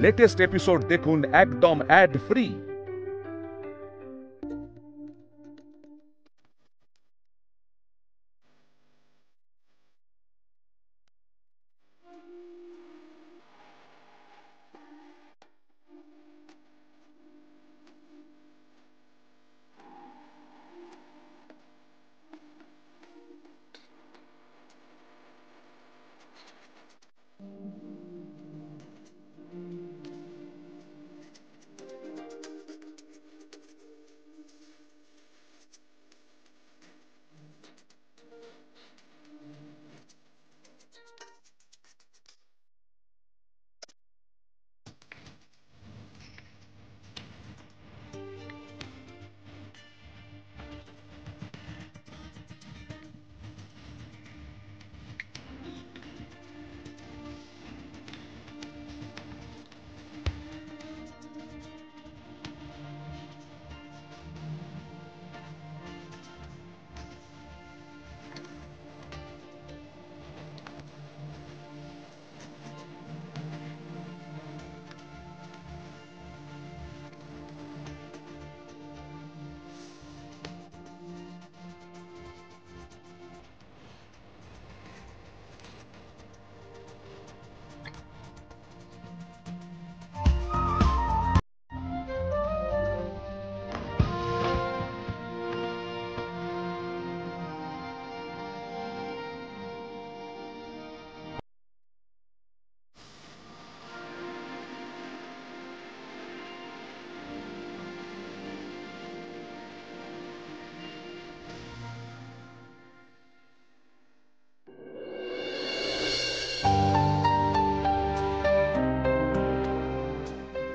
Latest episode দেখুন একদম add free.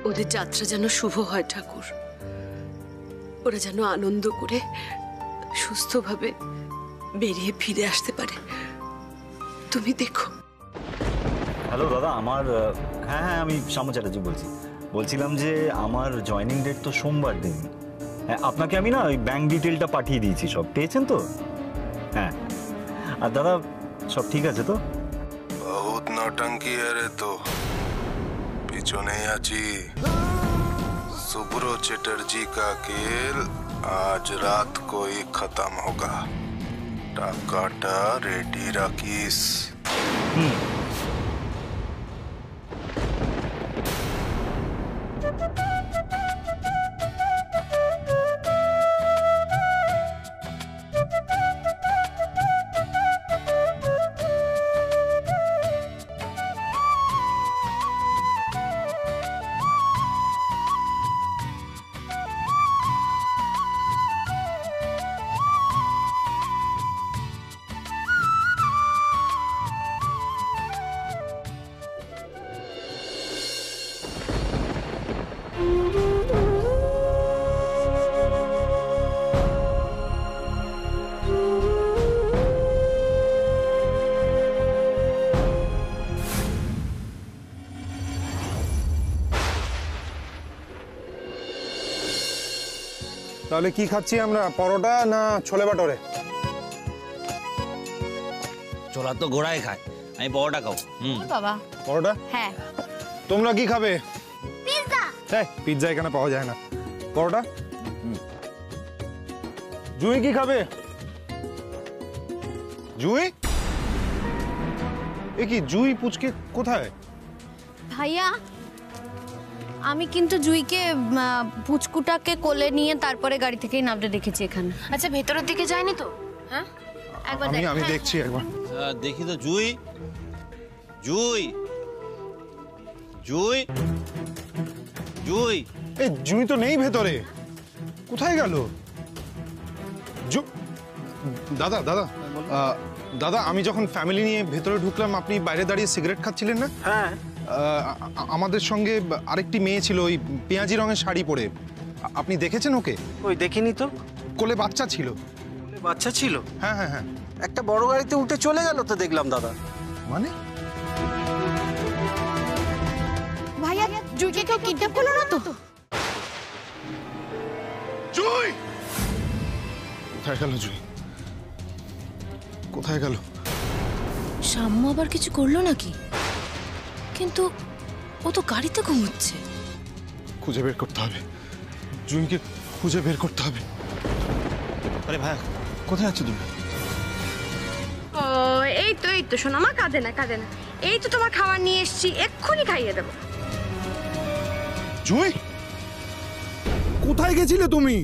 ওদের যাত্রা যেন শুভ হয় ঠাকুর, ওরা যেন আনন্দ করে সুস্থভাবে বেরিয়ে ফিরে আসতে পারে। তুমি দেখো। হ্যালো দাদা, আমার হ্যাঁ আমি শ্যামা চ্যাটার্জি বলছিলাম যে আমার জয়েনিং ডেট তো সোমবার দিন। হ্যাঁ, আপনাকে আমি না ওই ব্যাংক ডিটেলটা পাঠিয়ে দিয়েছি, সব পেয়েছেন তো? হ্যাঁ, আর দাদা সব ঠিক আছে তো? বহুত নৌটঙ্কি আরে তো পিছনে আছি। सुब्रो चैटर्जी का खेल आज रात को ही खत्म होगा। टाकाटा रेडी रखीस। তাহলে কি খাচ্ছি আমরা, পরোটা না ছোলে বাটোরে? ছোলা তো ঘোড়ায় খায়, আমি পরোটা খাও। বাবা পরোটা? হ্যাঁ। তোমরা কি খাবে? পিৎজা। হ্যাঁ, পিৎজা এখানে পাওয়া যায় না। পরোটা? জুই কি খাবে? জুই? এ কি জুই পুচকে কোথায়? ভাইয়া আমি কিন্তু জুইকে পুচকুটাকে কোলে নিয়ে তারপরে গাড়ি থেকেই নামতে দেখেছি এখানে। আচ্ছা ভেতরের দিকে যায়নি তো? হ্যাঁ একবার আমি দেখছি একবার। দেখি তো। জুই জুই জুই জুই এই জুই তো নেই ভেতরে, কোথায় গেল? দাদা দাদা দাদা, আমি যখন ফ্যামিলি নিয়ে ভেতরে ঢুকলাম আপনি বাইরে দাঁড়িয়ে সিগারেট খাচ্ছিলেন না? হ্যাঁ। আমাদের সঙ্গে আরেকটি মেয়ে ছিল, ওই পেঁয়াজি রঙের শাড়ি পরে। আপনি দেখেছেন ওকে? ওই দেখিনি তো। কোলে বাচ্চা ছিল। কোলে বাচ্চা ছিল? হ্যাঁ হ্যাঁ হ্যাঁ। একটা বড় গাড়িতে উঠে চলে গেল তো দেখলাম দাদা। মানে ভাইয়া জুইকে কেউ কিডন্যাপ করলো না তো? জুই কোথায় গেল? জুই কোথায় গেল? শাম্মু আবার কিছু করলো নাকি? কিন্তু ও তো গাড়িতে ঘুমোচ্ছে। খুঁজে বের করতে হবে, জুঁইকে খুঁজে বের করতে হবে। আরে ভাই কোথায় আছো তুমি? ও এই তো শোনো, আমার কাঁদে না। এই তো তোমার খাবার নিয়ে এসেছি, এক্ষুনি খাইয়ে দেবো। জুঁই, কোথায় গেছিলে তুমি?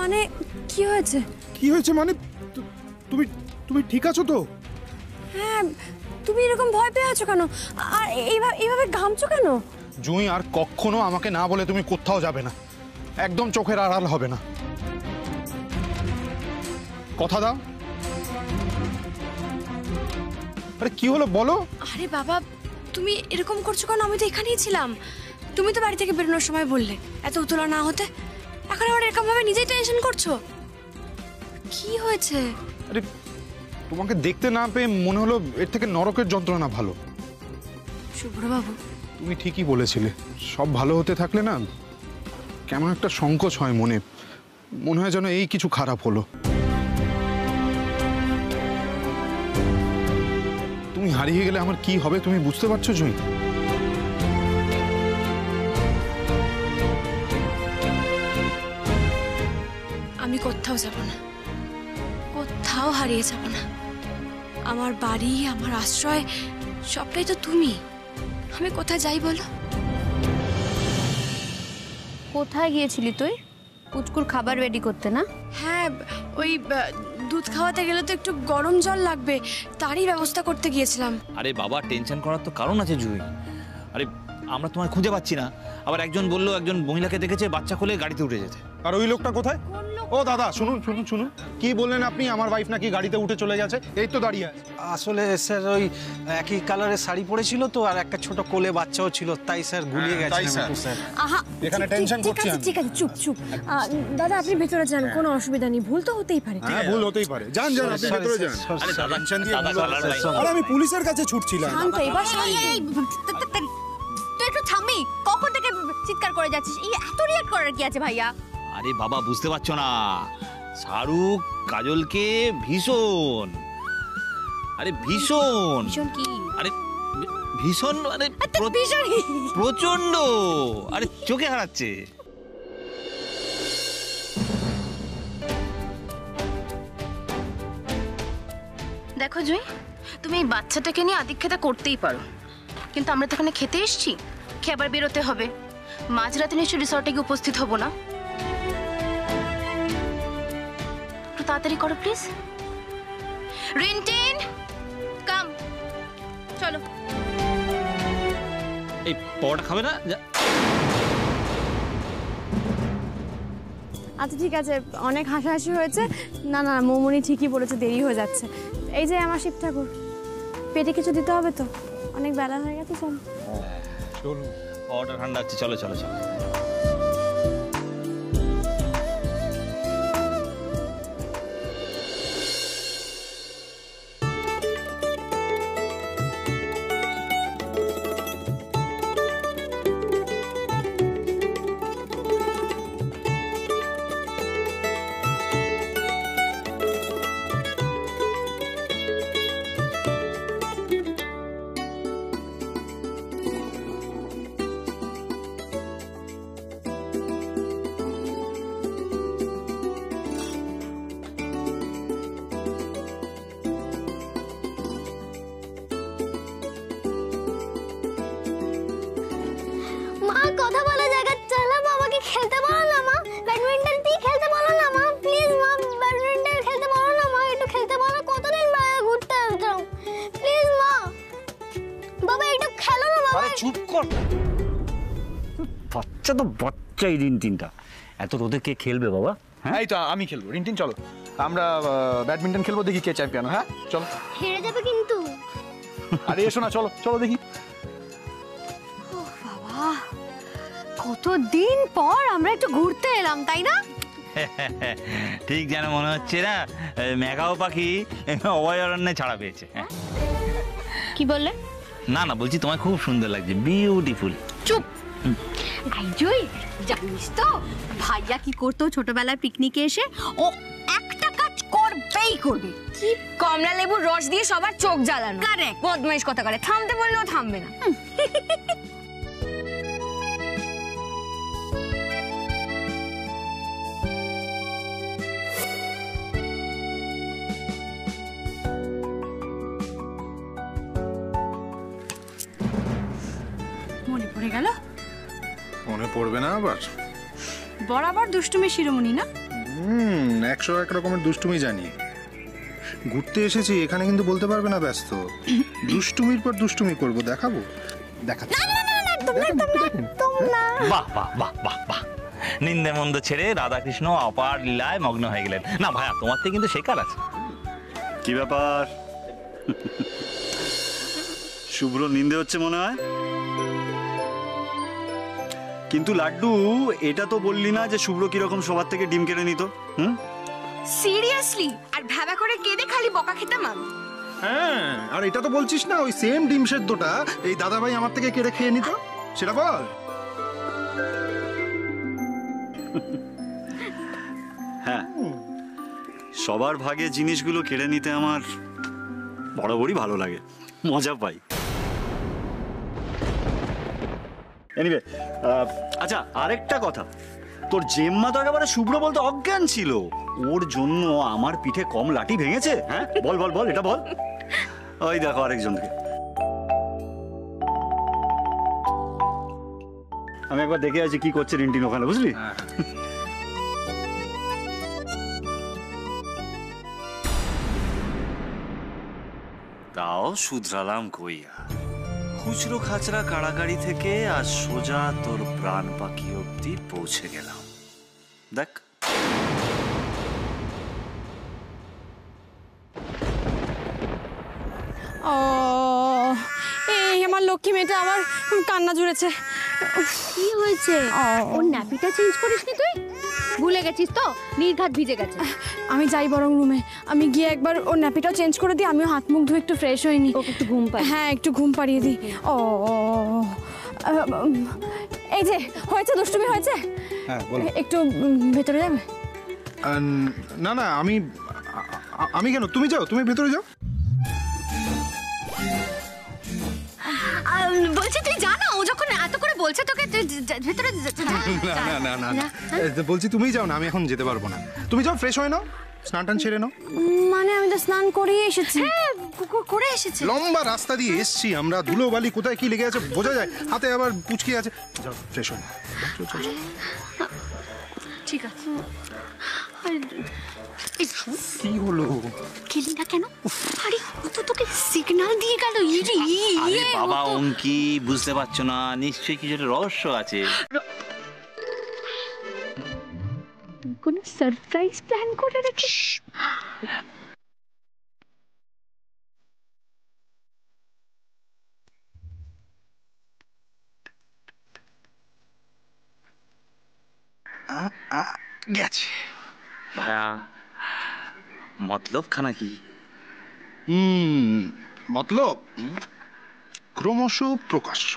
মানে কি হয়েছে? কি হয়েছে মানে? তুমি তুমি ঠিক আছো তো? হ্যাঁ, তুমি এরকম ভয় পেয়ে আছো কেন? আর এইভাবে ঘামছো কেন? জুঁই, আর কখনো আমাকে না বলে তুমি কোথাও যাবে না, একদম চোখের আড়াল হবে না, কথা দাও। আরে কি হলো বলো? আরে বাবা, তুমি এরকম করছো কেন? আমি তো এখানেই ছিলাম। তুমি তো বাড়ি থেকে বেরোনোর সময় বললে এত উতলা না হতে, এখন আবার এরকম ভাবে নিজেই টেনশন করছো। কি হয়েছে? আরে তোমাকে দেখতে না পেয়ে মনে হলো এর থেকে নরকের যন্ত্রণা ভালো। শুভ্রবাবু, তুমি ঠিকই বলেছিলে, সব ভালো হতে থাকলে না কেমন একটা সংকোচ হয় মনে, মনে হয় যেন এই কিছু খারাপ হলো। তুমি হারিয়ে গেলে আমার কি হবে তুমি বুঝতে পারছো জুঁই? আমি কোথাও যাব না, কোথাও হারিয়ে যাব না। আমার বাড়ি, আমার আশ্রয় সবটাই তো তুমি। আমি কোথায় যাই বলো? কোথায় গিয়েছিলি তুই? পুচকুর খাবার রেডি করতে না? হ্যাঁ, ওই দুধ খাওয়াতে গেলে তো একটু গরম জল লাগবে, তারই ব্যবস্থা করতে গিয়েছিলাম। আরে বাবা, টেনশন করার তো কারণ আছে জুঁই। আরে আমরা তোমায় খুঁজে পাচ্ছি না, আবার একজন বললো একজন মহিলাকে দেখেছে বাচ্চা কোলে গাড়িতে উঠে যেতে। আর ওই লোকটা কোথায়? ও দাদা, শুনুন শুনুন শুনুন, কি বললেন আপনি? আমার ওয়াইফ নাকি গাড়িতে উঠে চলে গেছে? এই তো দাঁড়িয়ে আছে। আসলে স্যার ওই একই কালারের শাড়ি পরেছিল তো, আর একটা ছোট কোলে বাচ্চাও ছিল, তাই স্যার গুলিয়ে গেছে স্যার। আহা, এখানে টেনশন করছি আমি। ঠিক আছে, চুপ চুপ। দাদা, আপনি ভেতরে যান, কোনো অসুবিধা নেই, ভুল তো হতেই পারে। হ্যাঁ, ভুল হতেই পারে, যান যান আপনি ভেতরে যান। আরে দাদা, টেনশন দিয়ে দাদা, ভুল দাদা, হচ্ছে। দাদা, আরে আমি পুলিশের কাছে ছুটছিলাম। শান্ত, এবার শান্ত। তুই একটু থামবি? কখন থেকে চিৎকার করে যাচ্ছিস? এই এত রিয়াক্ট করার কি আছে ভাইয়া? আরে বাবা, বুঝতে পারছো না, শাহরুখ কাজলকে ভীষণ, আরে ভীষণ, ভীষণ কি? আরে ভীষণ মানে ভীষণই। প্রচন্ড, আরে চোখে হারাচ্ছে। দেখো জুঁই, তুমি এই বাচ্চাটাকে নিয়ে আদিক্ষেতা করতেই পারো, কিন্তু আমরা তো এখানে খেতে এসেছি, খেয়ে আবার বেরোতে হবে। মাঝরাতে নিশ্চয়ই রিসর্টে গিয়ে উপস্থিত হবো না? একটু তাড়াতাড়ি করো প্লিজ। রিন্টিন, কাম, চলো। এই পরোটা খাবে না? আচ্ছা ঠিক আছে, অনেক হাসাহাসি হয়েছে। না না, মৌমনি ঠিকই বলেছে, দেরি হয়ে যাচ্ছে। এই যে আমার শিব ঠাকুর, পেটে কিছু দিতে হবে তো, অনেক বেলা হয়ে গেছে। চল, পরোটা ঠান্ডা হচ্ছে, চলো চলো চলো। কথা বলা জায়গা চলো, আমাকে খেলতে বলো না মা, ব্যাডমিন্টন তুই খেলতে বলো না মা, প্লিজ মা, ব্যাডমিন্টন খেলতে বলো না মা, একটু খেলতে বলো, কতদিন বাইরে ঘুরতে আসলাম, প্লিজ মা, বাবা একটু খেলো না বাবা। আরে চুপ কর, বাচ্চা তো বাচ্চাই দিন তিনটা, এত রোদে কে খেলবে বাবা? হ্যাঁ, এই তো আমি খেলবো। রিন্টিন চলো, আমরা ব্যাডমিন্টন খেলবো, দেখি কে চ্যাম্পিয়ন। হ্যাঁ চলো। হেরে যাবে কিন্তু। আরে এসো না, চলো চলো দেখি। বাবা, কতদিন পর আমরা একটু ঘুরতে এলাম, তাই না? ঠিক যেন মনে হচ্ছে না মেঘাও পাখি অভয়ারণ্যে ছাড়া পেয়েছে। কি বললে? না না, বলছি তোমায় খুব সুন্দর লাগছে, বিউটিফুল। চুপ। আই জুই, জানিস তো ভাইয়া কি করতো ছোটবেলায় পিকনিকে এসে? ও একটা কাজ করবেই করবে। কি? কমলা লেবুর রস দিয়ে সবার চোখ জ্বালানো। কারেক্ট। বদমাইশ কথা করে, থামতে বললেও থামবে না। মনে পড়ে গেল? মনে পড়বে না আবার? বরাবর দুষ্টুমি শিরোমণি না? 101 রকমের দুষ্টুমি জানি। ঘুরতে এসেছি এখানে, কিন্তু বলতে পারবে না ব্যস্ত। দুষ্টুমির পর দুষ্টুমি করব, দেখাবো। দেখাচ্ছি। বাহ বাহ বাহ বাহ বাহ, নিন্দে মন্দ ছেড়ে রাধাকৃষ্ণ অপার লীলায় মগ্ন হয়ে গেলেন। না ভাইয়া, তোমার থেকে কিন্তু শেখার আছে। কি ব্যাপার? শুভ্র নিন্দে হচ্ছে মনে হয়। কিন্তু লাড্ডু, এটা তো বললি না যে শুভ্র কিরকম সবার থেকে ডিম কেড়ে নিত। সিরিয়াসলি? আর ভাবা করে কেঁদে খালি বকা খেতাম আমি। হ্যাঁ, আর এটা তো বলছিস না ওই সেম ডিম সেদ্ধটা এই দাদাভাই আমার থেকে কেড়ে খেয়ে নিত, সেটা বল। হ্যাঁ, সবার ভাগে জিনিসগুলো কেড়ে নিতে আমার বরাবরই ভালো লাগে, মজা পাই। এনিওয়ে, আচ্ছা আরেকটা কথা, তোর জেম্মা তো একেবারে শুভ্র বলতে অজ্ঞান ছিল। ওর জন্য আমার পিঠে কম লাঠি ভেঙেছে? হ্যাঁ বল বল বল, এটা বল। ওই দেখো আরেকজনকে। আমি একবার দেখে আছি কি করছে রিন্টিন ওখানে, বুঝলি? তাও শুধরালাম কইয়া। খুচরো খাচরা কাড়াকাড়ি থেকে আজ সোজা তোর প্রাণ পাখি অব্দি পৌঁছে গেলাম। দেখ, ও এই আমার লক্ষ্মী মেয়েটা আবার কান্না জুড়েছে। কি হয়েছে? ওর ন্যাপিটা চেঞ্জ করিসনি তুই? ভুলে গেছিস তো? নির্ঘাত ভিজে গেছে। আমি যাই বরং রুমে, আমি গিয়ে একবার ওর ন্যাপিটাও চেঞ্জ করে দিই। আমিও হাত মুখ ধুয়ে একটু ফ্রেশ হয়ে নিই। ওকে একটু ঘুম পাই। হ্যাঁ, একটু ঘুম পাড়িয়ে দিই। ও এই যে হয়েছে, দুষ্টুমি হয়েছে। হ্যাঁ বলো। একটু ভেতরে যাবে? না না, আমি কেন? তুমি যাও, তুমি ভেতরে যাও। বলছি তুই জানা, ও যখন এত করে বলছে তোকে ভেতরে। না না না না, বলছি তুমি যাও না, আমি এখন যেতে পারবো না। তুমি যাও, ফ্রেশ হয়ে নাও, স্নান টান সেরে নাও। মানে আমি তো স্নান করেই এসেছি। হ্যাঁ, করে এসেছি। লম্বা রাস্তা দিয়ে এসছি আমরা, ধুলো বালি কোথায় কি লেগে আছে বোঝা যায়, হাতে আবার পুচকি আছে। যাও, ফ্রেশ হয়ে নাও। ঠিক আছে। কি হলো? খেলি না কেন? আরে ও তো তোকে সিগন্যাল দিয়ে গেল। আরে বাবা অঙ্কি, বুঝতে পারছো না? নিশ্চয়ই কিছু একটা রহস্য আছে। কোন সারপ্রাইজ প্ল্যান করে রেখেছিস? গেছে ভাইয়া, মতলব খানা কি? মতলব ক্রমশ প্রকাশ্য।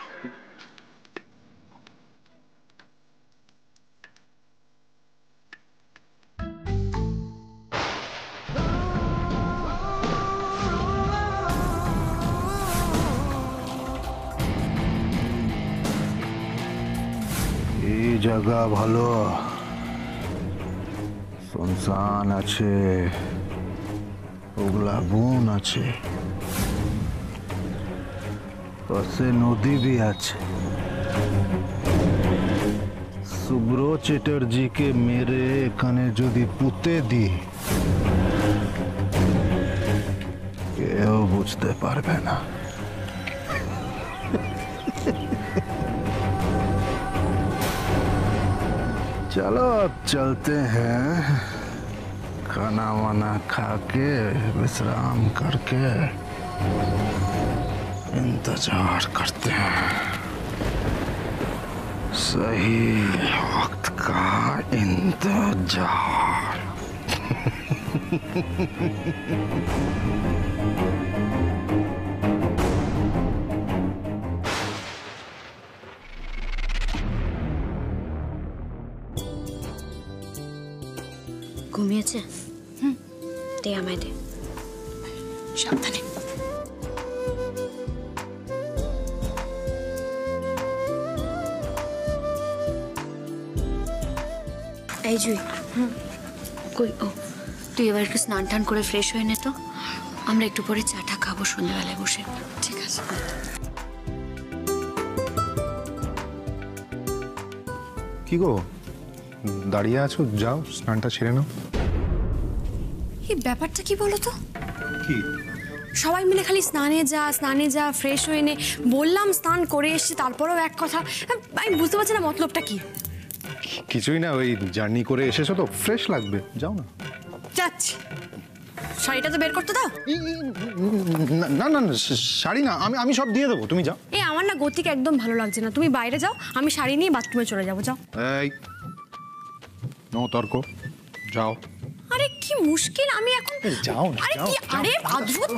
এই জায়গা ভালো, শুনশান আছে, ওগুলা বন আছে, পাশে নদী भी আছে। শুভ্র চ্যাটার্জিকে মেরে এখানে যদি পুঁতে দিই, কেউ বুঝতে পারবে না। चलो अब चलते हैं, खाना वाना खा के विश्राम करके इंतजार करते हैं सही वक्त का इंतजार। ঘুমিয়েছে? দে আমায় দে। সাবধানে। এই জুই, কই ও তুই এবার একটু স্নান টান করে ফ্রেশ হয়ে নে তো, আমরা একটু পরে চাটা খাবো সন্ধ্যাবেলায় বসে। ঠিক আছে। কি গো দাঁড়িয়ে আছো, যাও স্নানটা সেরে নাও। এই ব্যাপারটা কি বলো তো? কি সবাই মিলে খালি স্নানে যা ফ্রেশ হয়ে নে, বললাম স্নান করে এসছি, তারপরেও এক কথা। আমি বুঝতে পারছি না মতলবটা কি। কিছুই না, ওই জার্নি করে এসেছো তো ফ্রেশ লাগবে, যাও না। যাচ্ছি, শাড়িটা তো বের করতে দাও। না না না শাড়ি না, আমি সব দিয়ে দেবো, তুমি যাও। এই আমার না গতিক একদম ভালো লাগছে না, তুমি বাইরে যাও, আমি শাড়ি নিয়ে বাথরুমে চলে যাবো। যাও। এই নো তর্ক, যাও। আরে কি মুশকিল, আমি এখন যাও না। আরে কি, আরে অদ্ভুত।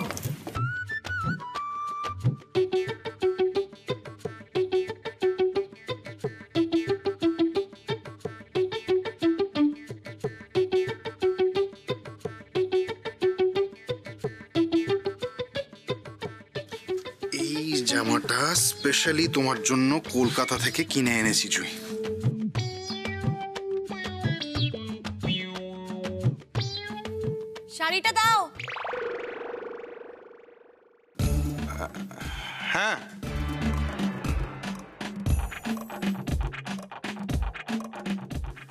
এই জামাটা স্পেশালি তোমার জন্য কলকাতা থেকে কিনে এনেছি জুই। শাড়িটা দাও। হ্যাঁ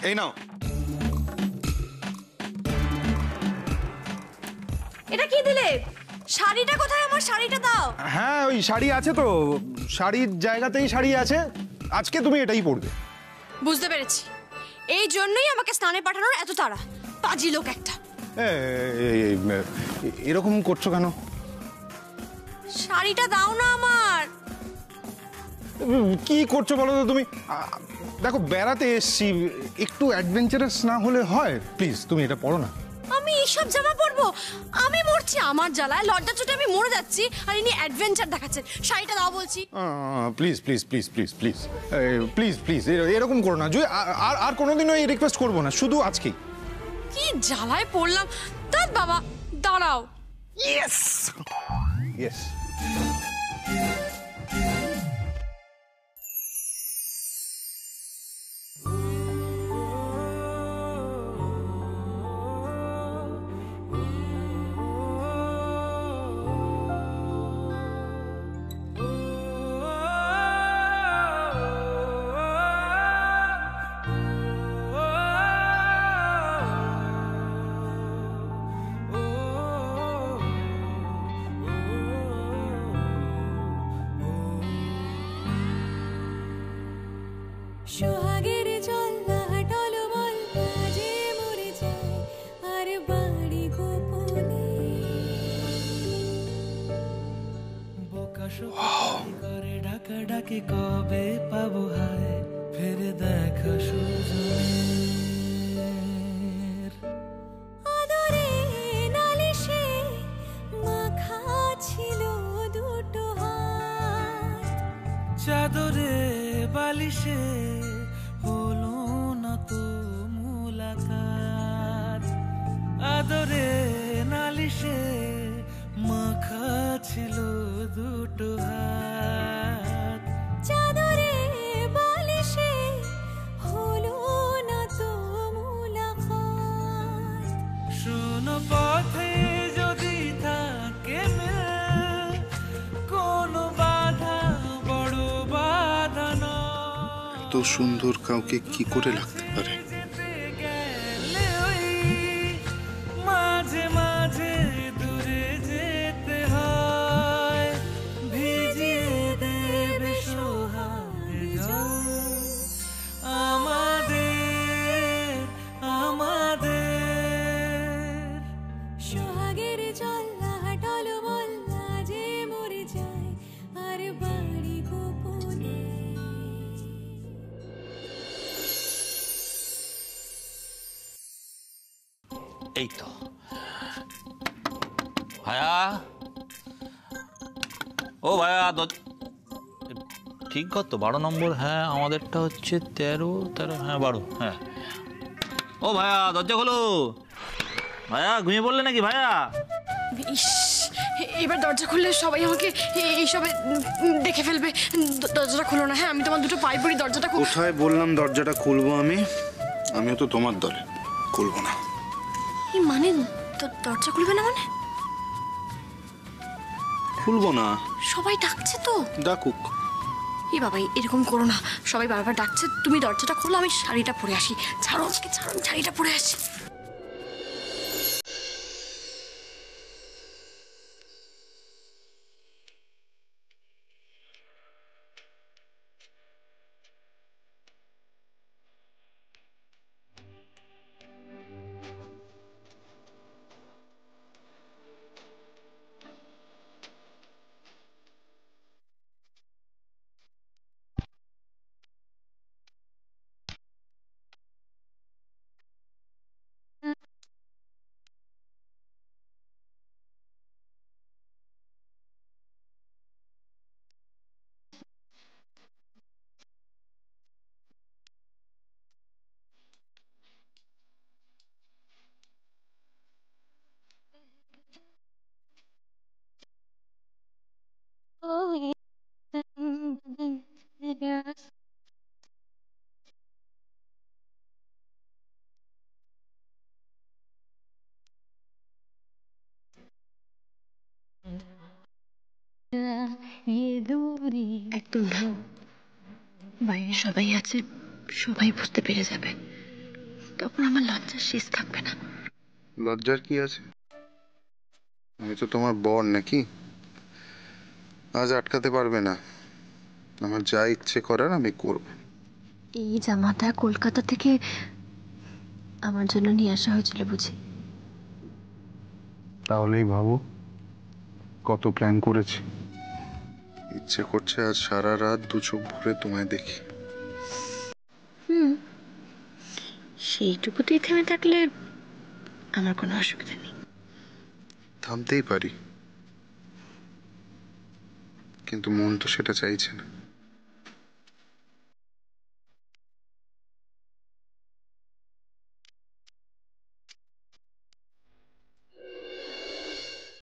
এই নাও। এটা কি দিলে? শাড়িটা কোথায়? আমার শাড়িটা দাও। হ্যাঁ ওই শাড়ি আছে তো, শাড়ির জায়গাতেই শাড়ি আছে, আজকে তুমি এটাই পরবে। বুঝতে পেরেছি, এই জন্যই আমাকে স্নানে পাঠানোর এত তাড়া। পাজি লোক একটা। এরকম করছো কেন? শাড়িটা দাও না আমার। কি করছো বলো তো তুমি? দেখো বেড়াতে এসছি, একটু অ্যাডভেঞ্চারাস না হলে হয়? প্লিজ তুমি এটা পরো না। আমি এইসব জামা পরবো? আমি মরছি আমার জ্বালায়, লজ্জা চোটে আমি মরে যাচ্ছি, আর ইনি অ্যাডভেঞ্চার দেখাচ্ছেন। শাড়িটা দাও বলছি। Please please please please please please please এরকম করো না জুই, আর কোনোদিনও এই রিকোয়েস্ট করবো না, শুধু আজকেই। কি জ্বালায় পড়লাম। দাঁত বাবা, দাঁড়াও। Yes yes. সোহাগের জল না হাঁটালো বল, কাজে মরে যায় আর বাড়ি গোপনে। বোকা শোকারি করে ডাকা ডাকি, কবে পাবো হায় ফের দেখা সুজনের। আদরে নালিশে মাখা ছিল দুটো হাত, চাদরে বালিশে হলো না তো মুলাকাত। আদরে নালিশে মাখা ছিল দুটো হাত, চাদরে বালিশে হলো না তো মুলাকাত। শোনো পথে যদি থাকে কোনো বাধা, বড় বাধা না। এত সুন্দর কাউকে কি করে লাগতে পারে? মাঝে মাঝে দূরে যেতে হয়, ভিজিয়ে দেবে সোহাগ জল আমাদের আমাদের। সোহাগের জল না হাঁটালো বল, যে মরে যায় আর বাড়ি গোপনে। এই তো ভায়া, ও ভায়া, ঠিক কত? 12 নম্বর। হ্যাঁ আমাদেরটা হচ্ছে 13, হ্যাঁ 12। হ্যাঁ ও ভায়া, দরজা খোলো। ভায়া ঘুমিয়ে পড়লে নাকি ভায়া? ইস, এবার দরজা খুললে সবাই আমাকে এইসবে দেখে ফেলবে। দরজাটা খুলো না। হ্যাঁ আমি তোমার দুটো পায়ে পড়ি, দরজাটা খুলো। কোথায় বললাম দরজাটা খুলবো? আমিও তো তোমার দলে, খুলবো না। এই মানে দরজা খুলবে না মানে? খুলবো না। সবাই ডাকছে তো। ডাকুক। এই বাবাই এরকম করো না, সবাই বারবার ডাকছে, তুমি দরজাটা খোলো, আমি শাড়িটা পরে আসি। ছাড়ো আমাকে, ছাড়ো, আমি শাড়িটা পরে আসি। একদম না, বাইরে সবাই আছে, সবাই বুঝতে পেরে যাবে, তখন আমার লজ্জার শেষ থাকবে না। লজ্জার কি আছে? আমি তো তোমার বর নাকি? আজ আটকাতে পারবে না। আমার যা ইচ্ছে করার আমি করব। এই জামাটা কলকাতা থেকে আমার জন্য নিয়ে আসা হয়েছিল বুঝি? তাহলেই ভাবো কত প্ল্যান করেছি। ইচ্ছে করছে আজ সারা রাত দু চোখ ভরে তোমায় দেখি। সেইটুকুতেই থেমে থাকলে আমার কোনো অসুবিধা নেই। থামতেই পারি, কিন্তু মন তো সেটা চাইছে না।